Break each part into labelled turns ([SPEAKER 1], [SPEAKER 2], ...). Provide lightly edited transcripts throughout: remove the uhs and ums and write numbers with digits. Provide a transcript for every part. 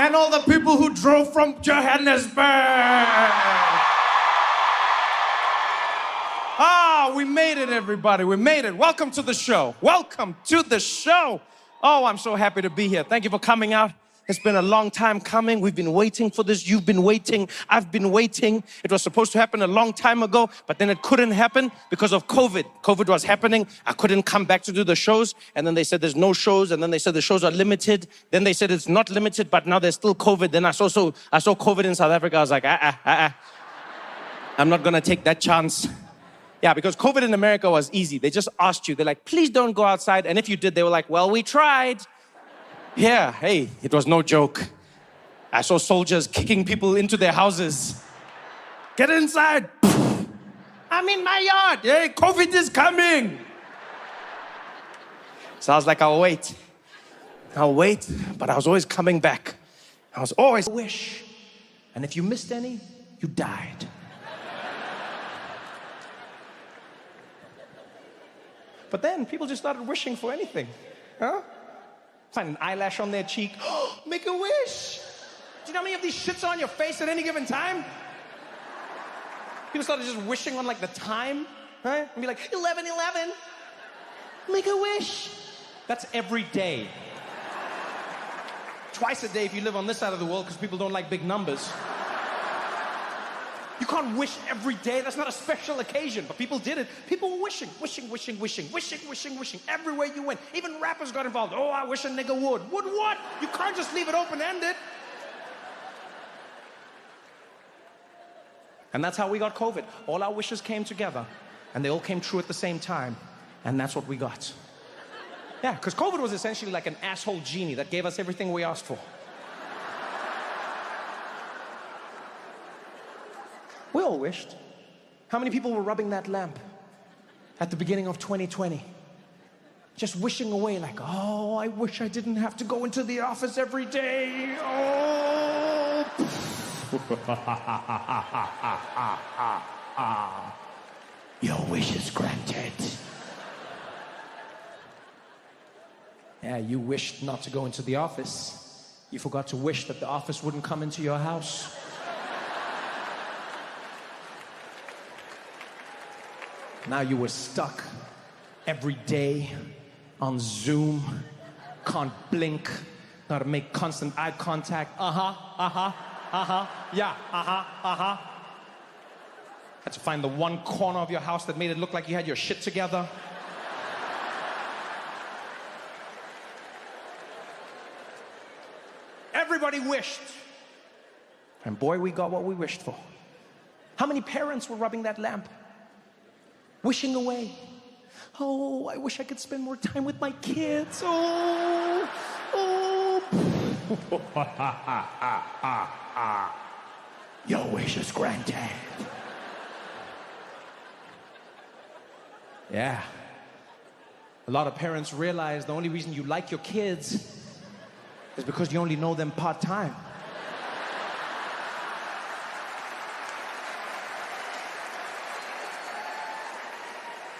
[SPEAKER 1] and all the people who drove from Johannesburg. Ah, we made it, everybody. We made it. Welcome to the show. Welcome to the show. Oh, I'm so happy to be here. Thank you for coming out. It's been a long time coming. We've been waiting for this. You've been waiting. I've been waiting. It was supposed to happen a long time ago, but then it couldn't happen because of COVID. COVID was happening. I couldn't come back to do the shows. And then they said there's no shows. And then they said the shows are limited. Then they said it's not limited, but now there's still COVID. Then I saw COVID in South Africa. I was like, I'm not going to take that chance. Yeah, because COVID in America was easy. They just asked you. They're like, please don't go outside. And if you did, they were like, well, we tried. Yeah, hey, it was no joke. I saw soldiers kicking people into their houses. Get inside. I'm in my yard. Hey, COVID is coming. So I was like, I'll wait. But I was always coming back. I was always wish. And if you missed any, you died. But then people just started wishing for anything. Huh? Find an eyelash on their cheek. Make a wish. Do you know how many of these shits are on your face at any given time? People started just wishing on like the time, right? And be like, 11:11. Make a wish. That's every day. Twice a day if you live on this side of the world because people don't like big numbers. You can't wish every day. That's not a special occasion. But people did it. People were wishing. Everywhere you went. Even rappers got involved. Oh, I wish a nigga would. Would what? You can't just leave it open-ended. And that's how we got COVID. All our wishes came together. And they all came true at the same time. And that's what we got. Yeah, because COVID was essentially like an asshole genie that gave us everything we asked for. We all wished. How many people were rubbing that lamp at the beginning of 2020? Just wishing away like, oh, I wish I didn't have to go into the office every day. Oh. Your wish is granted. Yeah, you wished not to go into the office. You forgot to wish that the office wouldn't come into your house. Now you were stuck every day on Zoom, can't blink, gotta make constant eye contact. Yeah, Had to find the one corner of your house that made it look like you had your shit together. Everybody wished. And boy, we got what we wished for. How many parents were rubbing that lamp? Wishing away. Oh, I wish I could spend more time with my kids. Oh. Your wish is granted. Yeah. A lot of parents realize the only reason you like your kids is because you only know them part-time.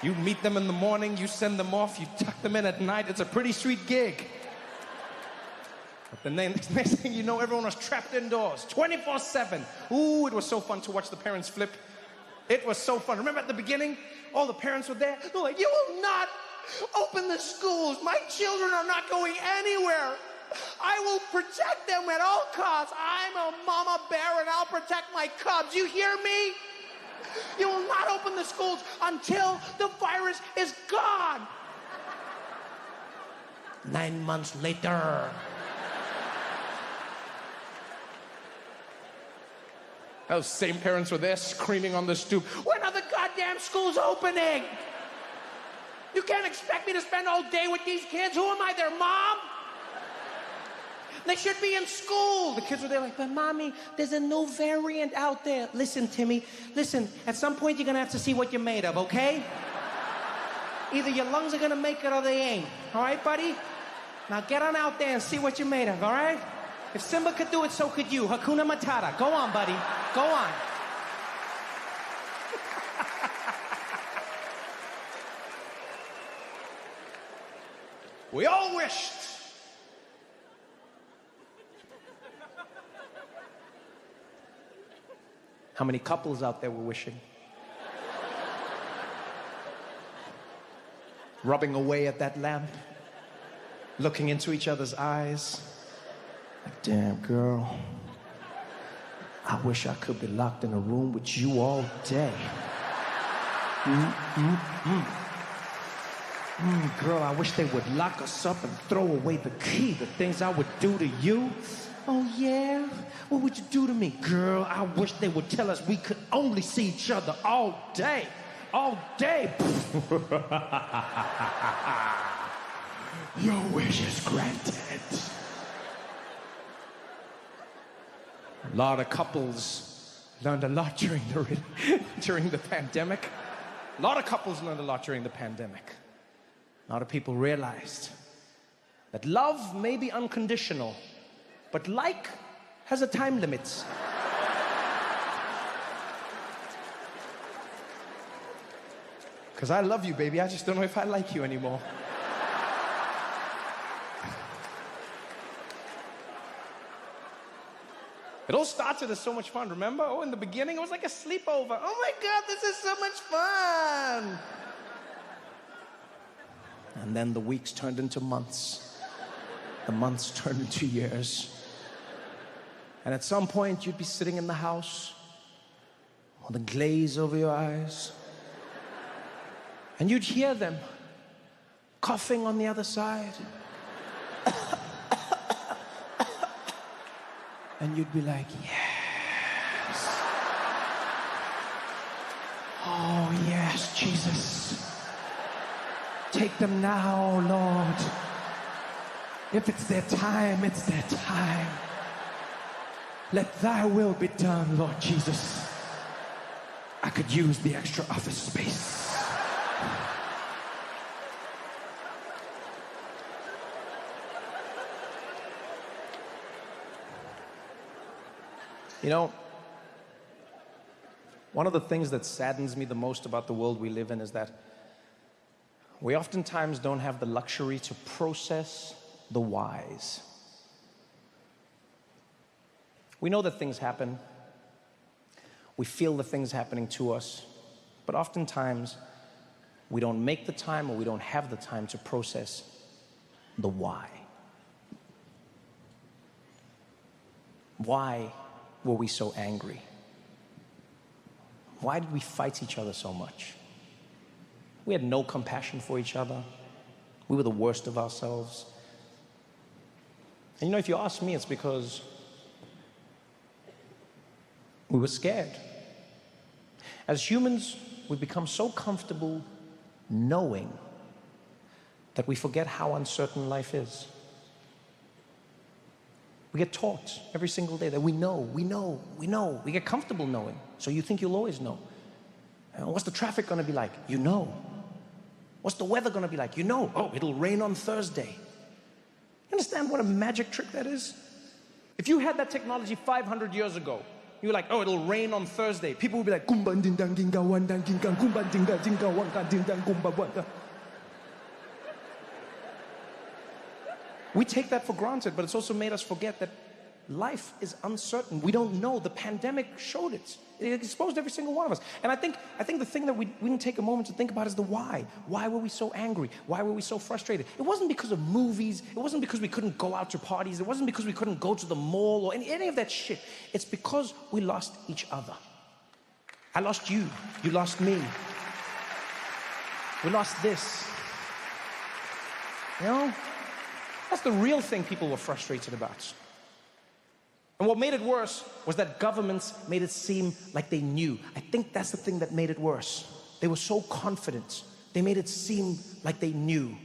[SPEAKER 1] You meet them in the morning, you send them off, you tuck them in at night. It's a pretty sweet gig. But the next thing you know, everyone was trapped indoors, 24/7. Ooh, it was so fun to watch the parents flip. It was so fun. Remember at the beginning, all the parents were there. They're like, you will not open the schools. My children are not going anywhere. I will protect them at all costs. I'm a mama bear and I'll protect my cubs. You hear me? You will not open the schools until the virus is gone. 9 months later. Those same parents were there screaming on the stoop. When are the goddamn schools opening? You can't expect me to spend all day with these kids. Who am I, their mom? They should be in school. The kids were there like, but mommy, there's a new variant out there. Listen, Timmy, listen, at some point you're gonna have to see what you're made of, okay? Either your lungs are gonna make it or they ain't. All right, buddy? Now get on out there and see what you're made of, all right? If Simba could do it, so could you. Hakuna Matata. Go on, buddy. Go on. We all wished How many couples out there were wishing? Rubbing away at that lamp, looking into each other's eyes. Like, damn, girl, I wish I could be locked in a room with you all day. Girl, I wish they would lock us up and throw away the key. The things I would do to you. Oh, yeah? What would you do to me? Girl, I wish they would tell us we could only see each other all day. All day. Your wish is granted. A lot of couples learned a lot during the pandemic. A lot of couples learned a lot during the pandemic. A lot of people realized that love may be unconditional, but like has a time limit. Because I love you, baby. I just don't know if I like you anymore. It all started as so much fun, remember? Oh, in the beginning, it was like a sleepover. Oh my God, this is so much fun. And then the weeks turned into months. The months turned into years. And at some point, you'd be sitting in the house with a glaze over your eyes. And you'd hear them coughing on the other side. And you'd be like, yes. Oh, yes, Jesus. Take them now, Lord. If it's their time, it's their time. Let thy will be done, Lord Jesus. I could use the extra office space. You know, one of the things that saddens me the most about the world we live in is that we oftentimes don't have the luxury to process the whys. We know that things happen. We feel the things happening to us, but oftentimes we don't make the time or we don't have the time to process the why. Why were we so angry? Why did we fight each other so much? We had no compassion for each other. We were the worst of ourselves. And you know, if you ask me, it's because we were scared. As humans, we become so comfortable knowing that we forget how uncertain life is. We get taught every single day that we know. We get comfortable knowing, so you think you'll always know. And what's the traffic gonna be like? You know. What's the weather gonna be like? You know. Oh, it'll rain on Thursday. You understand what a magic trick that is? If you had that technology 500 years ago, you were like, oh, it'll rain on Thursday. People would be like, kumba ding dang ginga wan dang ginga kumba ding dang ginga wan ding dang kumba wan. We take that for granted, but it's also made us forget that life is uncertain. We don't know. The pandemic showed it. It exposed every single one of us. And I think the thing that we didn't take a moment to think about is the why. Why were we so angry? Why were we so frustrated? It wasn't because of movies. It wasn't because we couldn't go out to parties. It wasn't because we couldn't go to the mall or any of that shit. It's because we lost each other. I lost you. You lost me. We lost this. You know? That's the real thing people were frustrated about. And what made it worse was that governments made it seem like they knew. I think that's the thing that made it worse. They were so confident. They made it seem like they knew.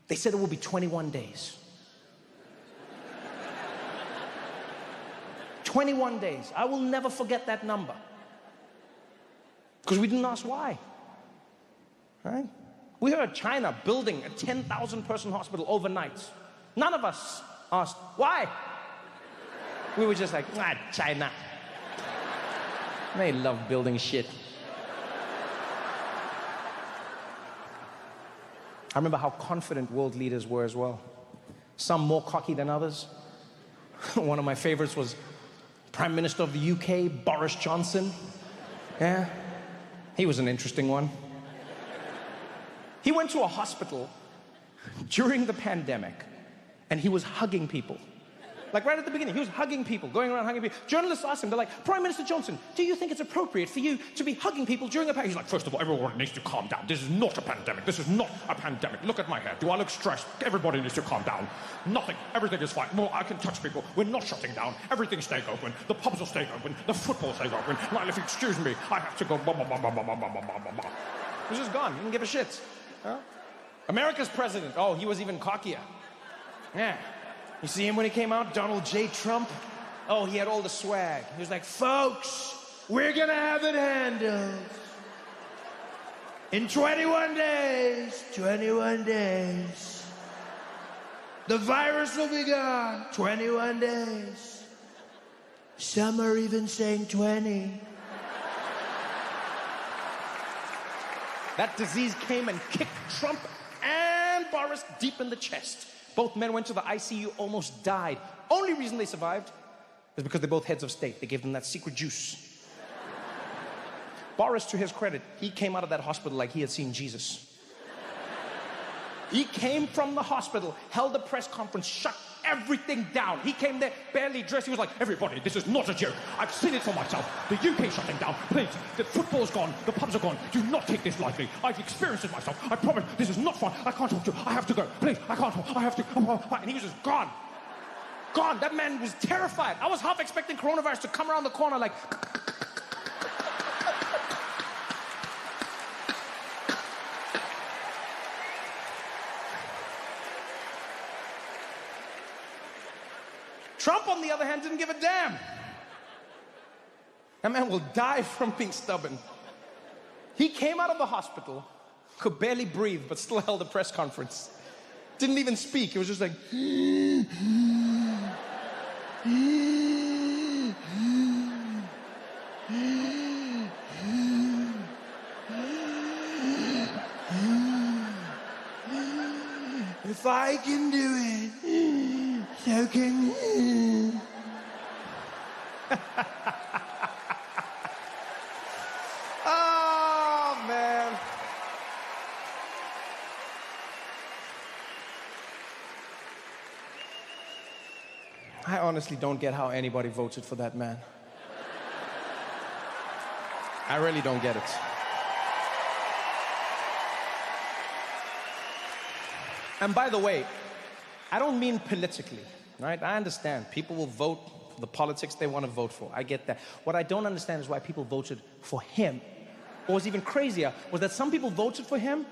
[SPEAKER 1] They said it will be 21 days. 21 days. I will never forget that number. Because we didn't ask why. Right? We heard China building a 10,000 person hospital overnight. None of us asked, why? We were just like, China. They love building shit. I remember how confident world leaders were as well. Some more cocky than others. One of my favorites was Prime Minister of the UK, Boris Johnson. Yeah, he was an interesting one. He went to a hospital during the pandemic, and he was hugging people. Like right at the beginning, he was hugging people, going around hugging people. Journalists asked him, they're like, Prime Minister Johnson, do you think it's appropriate for you to be hugging people during a pandemic? He's like, first of all, everyone needs to calm down. This is not a pandemic. This is not a pandemic. Look at my hair. Do I look stressed? Everybody needs to calm down. Nothing. Everything is fine. Well, I can touch people. We're not shutting down. Everything's staying open. The pubs are staying open. The football's staying open. Now, if you excuse me, I have to go. He's just gone. He didn't give a shit. Huh? America's president. Oh, he was even cockier. Yeah. You see him when he came out? Donald J. Trump? Oh, he had all the swag. He was like, folks, we're gonna have it handled. In 21 days, the virus will be gone. 21 days. Some are even saying 20. That disease came and kicked Trump and Boris deep in the chest. Both men went to the ICU, almost died. Only reason they survived is because they're both heads of state. They gave them that secret juice. Boris, to his credit, he came out of that hospital like he had seen Jesus. He came from the hospital, held a press conference, shut everything down. He came there barely dressed. He was like, everybody, this is not a joke. I've seen it for myself. The UK shutting down. Please, the football's gone. The pubs are gone. Do not take this lightly. I've experienced it myself. I promise, this is not fun. I can't talk to you. I have to go. Please, I can't talk. I have to. And he was just gone. Gone. That man was terrified. I was half expecting coronavirus to come around the corner like... Trump, on the other hand, didn't give a damn. That man will die from being stubborn. He came out of the hospital, could barely breathe, but still held a press conference. Didn't even speak. It was just like... If I can do it, so can you. Oh, man. I honestly don't get how anybody voted for that man. I really don't get it. And by the way, I don't mean politically, right? I understand people will vote for the politics they want to vote for. I get that. What I don't understand is why people voted for him. What was even crazier was that some people voted for him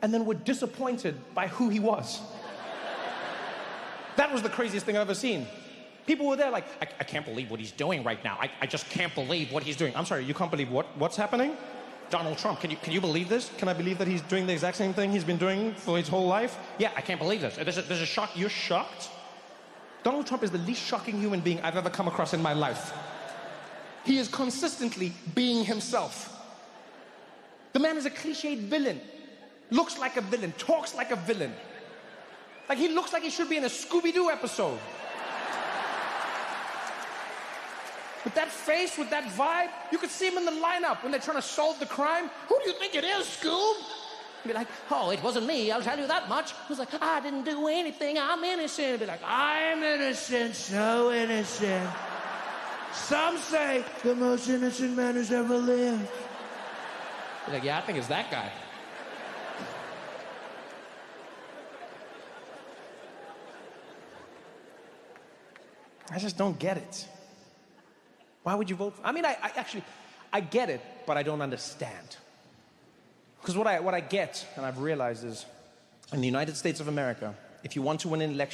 [SPEAKER 1] and then were disappointed by who he was. That was the craziest thing I've ever seen. People were there like, I can't believe what he's doing right now. I just can't believe what he's doing. I'm sorry, you can't believe what's happening? Donald Trump, can you believe this? Can I believe that he's doing the exact same thing he's been doing for his whole life? Yeah, I can't believe this. There's a shock. You're shocked? Donald Trump is the least shocking human being I've ever come across in my life. He is consistently being himself. The man is a cliched villain. Looks like a villain, talks like a villain. Like he looks like he should be in a Scooby-Doo episode. With that face, with that vibe, you could see him in the lineup when they're trying to solve the crime. Who do you think it is, Scoob? Be like, oh, it wasn't me, I'll tell you that much. He's like, I didn't do anything, I'm innocent. Be like, I'm innocent, so innocent. Some say the most innocent man who's ever lived. Be like, yeah, I think it's that guy. I just don't get it. Why would you vote for? I mean, I get it, but I don't understand. Because what I get, and I've realized is, in the United States of America, if you want to win an election,